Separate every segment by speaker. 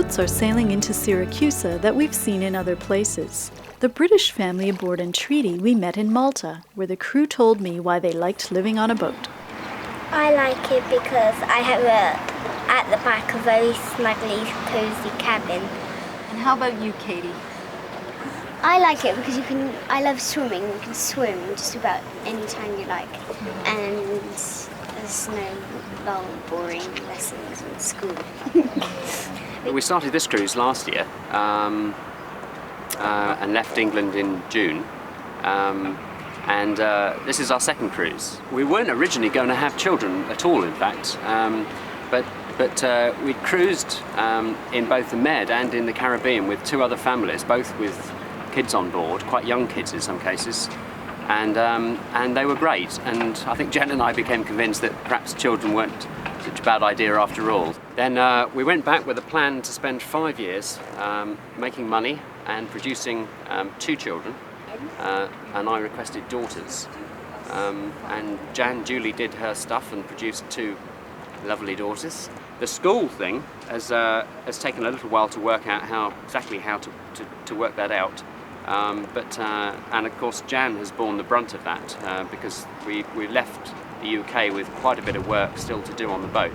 Speaker 1: boats are sailing into Syracusa that we've seen in other places. The British family aboard Entreaty we met in Malta, where the crew told me why they liked living on a boat.
Speaker 2: I like it because I have at the back a very snugly cozy cabin.
Speaker 3: And how about you, Katie?
Speaker 2: I like it because I love swimming. You can swim just about any time you like. And there's no long, boring lessons in school.
Speaker 4: We started this cruise last year and left England in June. This is our second cruise. We weren't originally going to have children at all, in fact, but we cruised in both the Med and in the Caribbean with two other families, both with kids on board, quite young kids in some cases, and they were great. And I think Jen and I became convinced that perhaps children weren't such a bad idea after all. Then we went back with a plan to spend 5 years making money and producing 2 children, and I requested daughters. And Jan Julie did her stuff and produced 2 lovely daughters. The school thing has taken a little while to work out exactly how to work that out. And of course Jan has borne the brunt of that because we left the UK with quite a bit of work still to do on the boat.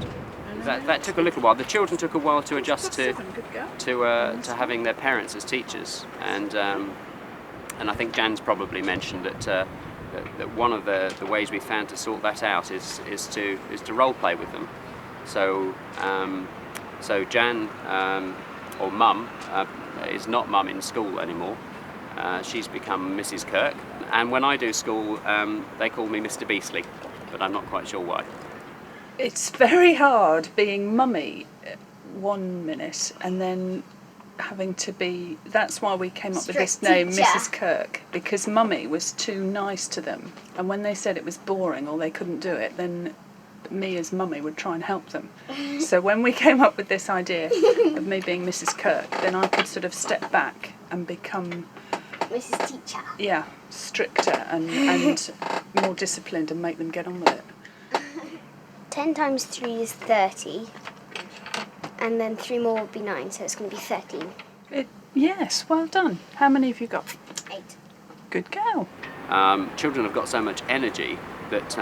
Speaker 4: That took a little while. The children took a while to adjust to having their parents as teachers, and I think Jan's probably mentioned that one of the ways we found to sort that out is to role play with them. So Jan or Mum is not Mum in school anymore. She's become Mrs. Kirk, and when I do school they call me Mr. Beasley, but I'm not quite sure why.
Speaker 5: It's very hard being mummy 1 minute and then having to be... That's why we came up with this name,
Speaker 2: teacher.
Speaker 5: Mrs. Kirk, because mummy was too nice to them. And when they said it was boring or they couldn't do it, then me as mummy would try and help them. So when we came up with this idea of me being Mrs. Kirk, then I could sort of step back and become...
Speaker 2: Mrs. Teacher.
Speaker 5: Yeah, stricter and more disciplined and make them get on with it.
Speaker 2: 10 times 3 is 30, and then 3 more would be 9, so it's going to be 13.
Speaker 5: Yes, well done. How many have you got?
Speaker 2: 8.
Speaker 5: Good girl.
Speaker 4: Children have got so much energy that,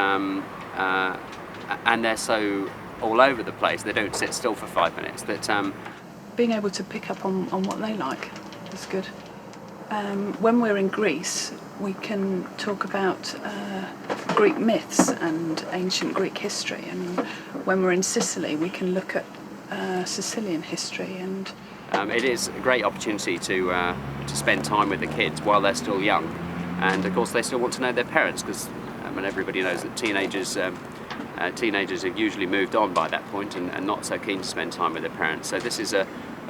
Speaker 4: and they're so all over the place, they don't sit still for 5 minutes, that...
Speaker 5: Being able to pick up on what they like is good. When we're in Greece, we can talk about Greek myths and ancient Greek history, and when we're in Sicily we can look at Sicilian history. And
Speaker 4: it is a great opportunity to spend time with the kids while they're still young, and of course they still want to know their parents, because everybody knows that teenagers have usually moved on by that point and not so keen to spend time with their parents. So this is a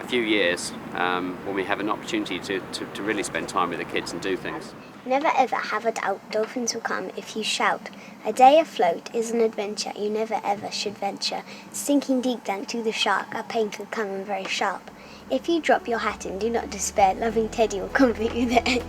Speaker 4: few years when we have an opportunity to really spend time with the kids and do things.
Speaker 2: Never ever have a doubt, dolphins will come if you shout. A day afloat is an adventure you never ever should venture. Sinking deep down to the shark, our pain could come and very sharp. If you drop your hat in, do not despair, loving Teddy will comfort you there.